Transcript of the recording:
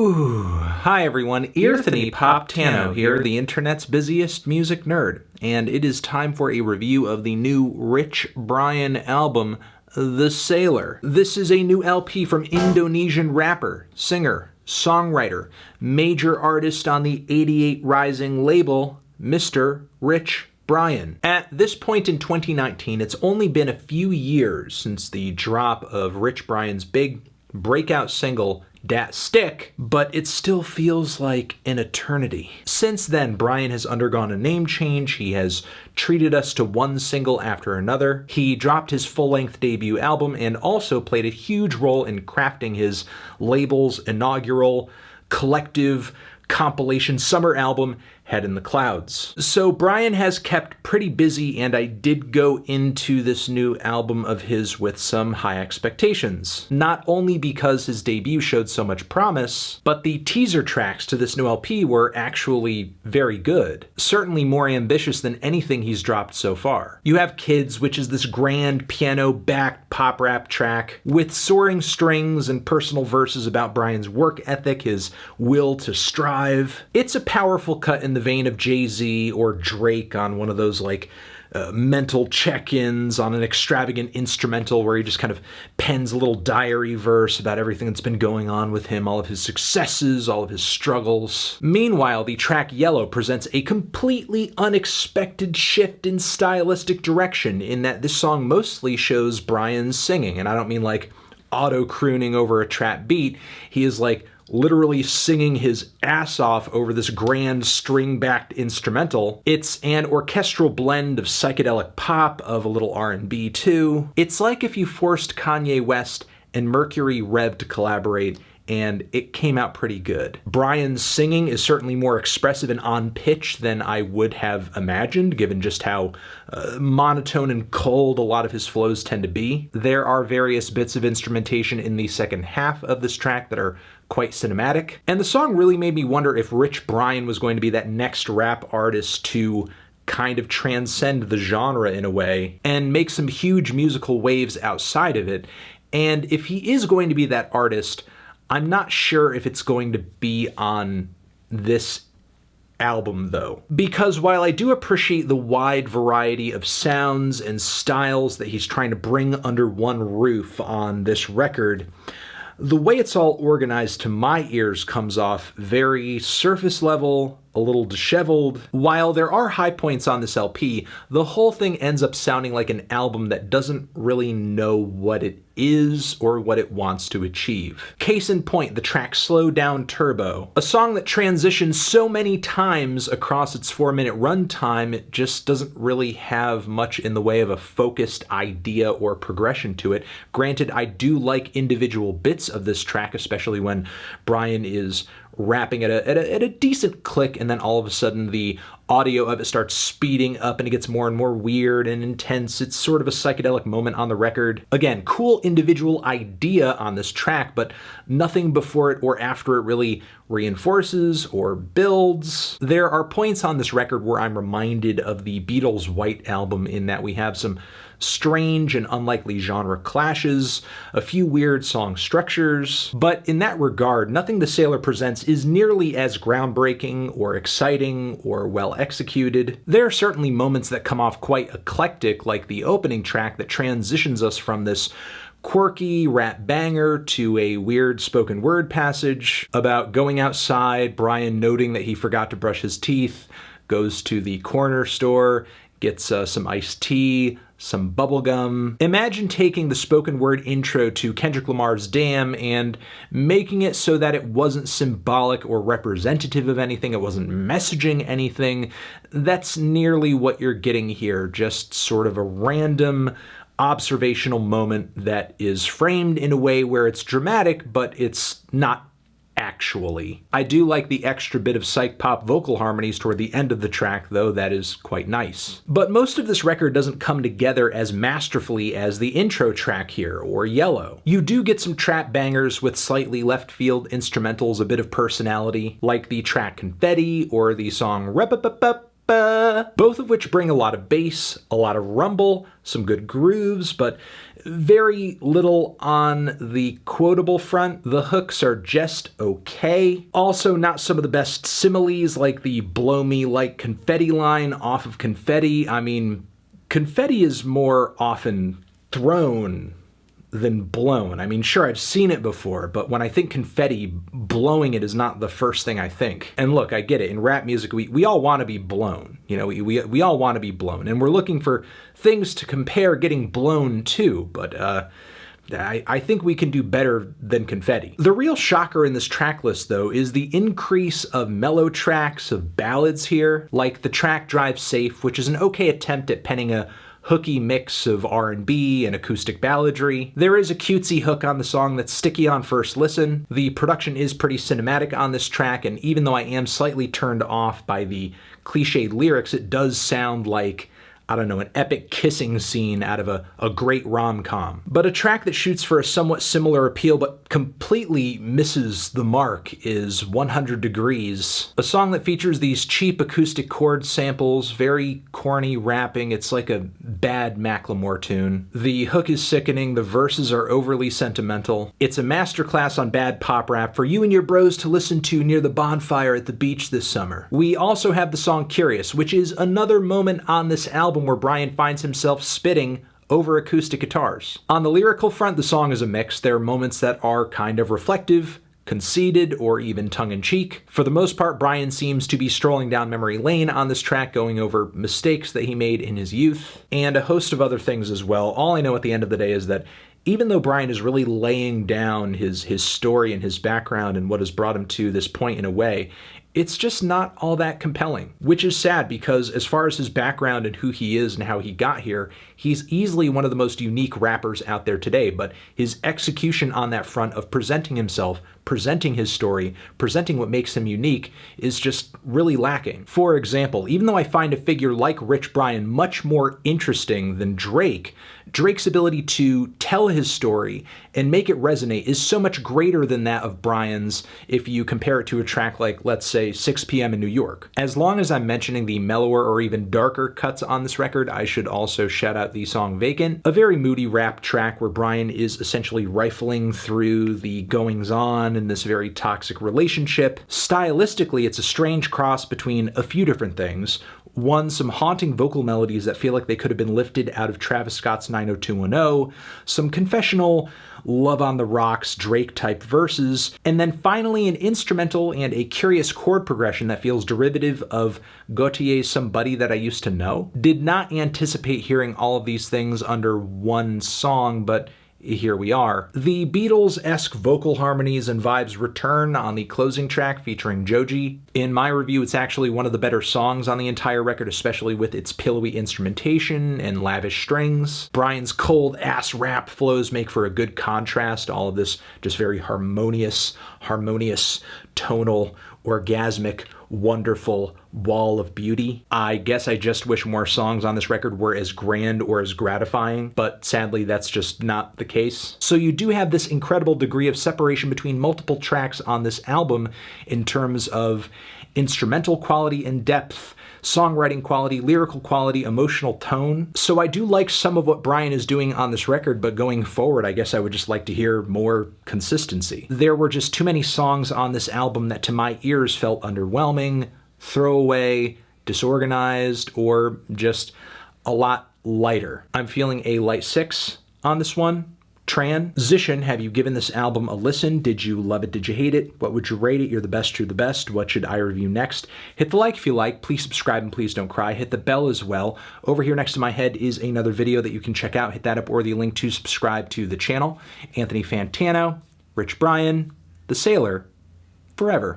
Hi everyone, Earthony Pop Tano here, the internet's busiest music nerd, and it is time for a review of the new Rich Brian album, The Sailor. This is a new LP from Indonesian rapper, singer, songwriter, major artist on the 88 Rising label, Mr. Rich Brian. At this point in 2019, it's only been a few years since the drop of Rich Brian's big breakout single, Dat Stick, but it still feels like an eternity. Since then, Brian has undergone a name change. He has treated us to one single after another. He dropped his full-length debut album and also played a huge role in crafting his label's inaugural collective compilation summer album, Head in the Clouds. So Brian has kept pretty busy, and I did go into this new album of his with some high expectations. Not only because his debut showed so much promise, but the teaser tracks to this new LP were actually very good. Certainly more ambitious than anything he's dropped so far. You have Kids, which is this grand piano-backed pop rap track with soaring strings and personal verses about Brian's work ethic, his will to strive. It's a powerful cut in the vein of Jay-Z or Drake on one of those mental check-ins on an extravagant instrumental where he just kind of pens a little diary verse about everything that's been going on with him, all of his successes, all of his struggles. Meanwhile, the track Yellow presents a completely unexpected shift in stylistic direction in that this song mostly shows Brian singing, and I don't mean like auto-crooning over a trap beat. He is literally singing his ass off over this grand string-backed instrumental. It's an orchestral blend of psychedelic pop, of a little R&B too. It's like if you forced Kanye West and Mercury Rev to collaborate, and it came out pretty good. Brian's singing is certainly more expressive and on pitch than I would have imagined, given just how monotone and cold a lot of his flows tend to be. There are various bits of instrumentation in the second half of this track that are quite cinematic, and the song really made me wonder if Rich Brian was going to be that next rap artist to kind of transcend the genre in a way and make some huge musical waves outside of it. And if he is going to be that artist, I'm not sure if it's going to be on this album though, because while I do appreciate the wide variety of sounds and styles that he's trying to bring under one roof on this record, the way it's all organized to my ears comes off very surface level, a little disheveled. While there are high points on this LP, the whole thing ends up sounding like an album that doesn't really know what it is or what it wants to achieve. Case in point, the track Slow Down Turbo, a song that transitions so many times across its 4-minute runtime, it just doesn't really have much in the way of a focused idea or progression to it. Granted, I do like individual bits of this track, especially when Brian is rapping at a decent click, and then all of a sudden the audio of it starts speeding up and it gets more and more weird and intense. It's sort of a psychedelic moment on the record. Again, cool individual idea on this track, but nothing before it or after it really reinforces or builds. There are points on this record where I'm reminded of the Beatles' White Album in that we have some strange and unlikely genre clashes, a few weird song structures, but in that regard, nothing The Sailor presents is nearly as groundbreaking or exciting or well executed. There are certainly moments that come off quite eclectic, like the opening track that transitions us from this quirky rap banger to a weird spoken word passage about going outside, Brian noting that he forgot to brush his teeth, goes to the corner store, gets some iced tea, some bubblegum. Imagine taking the spoken word intro to Kendrick Lamar's Damn and making it so that it wasn't symbolic or representative of anything, it wasn't messaging anything. That's nearly what you're getting here, just sort of a random observational moment that is framed in a way where it's dramatic, but it's not actually. I do like the extra bit of psych pop vocal harmonies toward the end of the track, though. That is quite nice. But most of this record doesn't come together as masterfully as the intro track here, or Yellow. You do get some trap bangers with slightly left field instrumentals, a bit of personality, like the track Confetti or the song Rep-a-Pup-Pup, both of which bring a lot of bass, a lot of rumble, some good grooves, but very little on the quotable front. The hooks are just okay. Also, not some of the best similes, like the blow me like confetti line off of Confetti. I mean, confetti is more often thrown than blown. I mean, sure, I've seen it before, but when I think confetti, blowing it is not the first thing I think. And look, I get it. In rap music, we all want to be blown. You know, we all want to be blown, and we're looking for things to compare getting blown to, but I think we can do better than confetti. The real shocker in this track list, though, is the increase of mellow tracks, of ballads here, like the track Drive Safe, which is an okay attempt at penning a hooky mix of R&B and acoustic balladry. There is a cutesy hook on the song that's sticky on first listen. The production is pretty cinematic on this track, and even though I am slightly turned off by the cliched lyrics, it does sound like, I don't know, an epic kissing scene out of a great rom-com. But a track that shoots for a somewhat similar appeal but completely misses the mark is 100 Degrees, a song that features these cheap acoustic chord samples, very corny rapping. It's like a bad Macklemore tune. The hook is sickening, the verses are overly sentimental. It's a masterclass on bad pop rap for you and your bros to listen to near the bonfire at the beach this summer. We also have the song Curious, which is another moment on this album where Brian finds himself spitting over acoustic guitars. On the lyrical front, the song is a mix. There are moments that are kind of reflective, conceited, or even tongue-in-cheek. For the most part, Brian seems to be strolling down memory lane on this track, going over mistakes that he made in his youth, and a host of other things as well. All I know at the end of the day is that even though Brian is really laying down his story and his background and what has brought him to this point in a way, it's just not all that compelling, which is sad because as far as his background and who he is and how he got here, he's easily one of the most unique rappers out there today, but his execution on that front of presenting himself, presenting his story, presenting what makes him unique is just really lacking. For example, even though I find a figure like Rich Brian much more interesting than Drake, Drake's ability to tell his story and make it resonate is so much greater than that of Brian's if you compare it to a track like, let's say, 6 p.m. in New York. As long as I'm mentioning the mellower or even darker cuts on this record, I should also shout out the song Vacant, a very moody rap track where Brian is essentially rifling through the goings-on in this very toxic relationship. Stylistically, it's a strange cross between a few different things. One, some haunting vocal melodies that feel like they could have been lifted out of Travis Scott's 90210, some confessional, Love on the Rocks, Drake-type verses, and then finally an instrumental and a curious chord progression that feels derivative of Gauthier's Somebody That I Used to Know. Did not anticipate hearing all of these things under one song, but here we are. The Beatles-esque vocal harmonies and vibes return on the closing track featuring Joji. In my review, it's actually one of the better songs on the entire record, especially with its pillowy instrumentation and lavish strings. Brian's cold-ass rap flows make for a good contrast, all of this just very harmonious, tonal, orgasmic, wonderful wall of beauty. I guess I just wish more songs on this record were as grand or as gratifying, but sadly that's just not the case. So you do have this incredible degree of separation between multiple tracks on this album in terms of instrumental quality and depth, songwriting quality, lyrical quality, emotional tone. So I do like some of what Brian is doing on this record, but going forward, I guess I would just like to hear more consistency. There were just too many songs on this album that to my ears felt underwhelming, throwaway, disorganized, or just a lot lighter. I'm feeling a light 6 on this one. Transition, have you given this album a listen? Did you love it? Did you hate it? What would you rate it? You're the best, you're the best. What should I review next? Hit the like if you like. Please subscribe and please don't cry. Hit the bell as well. Over here next to my head is another video that you can check out. Hit that up or the link to subscribe to the channel. Anthony Fantano, Rich Brian, The Sailor, forever.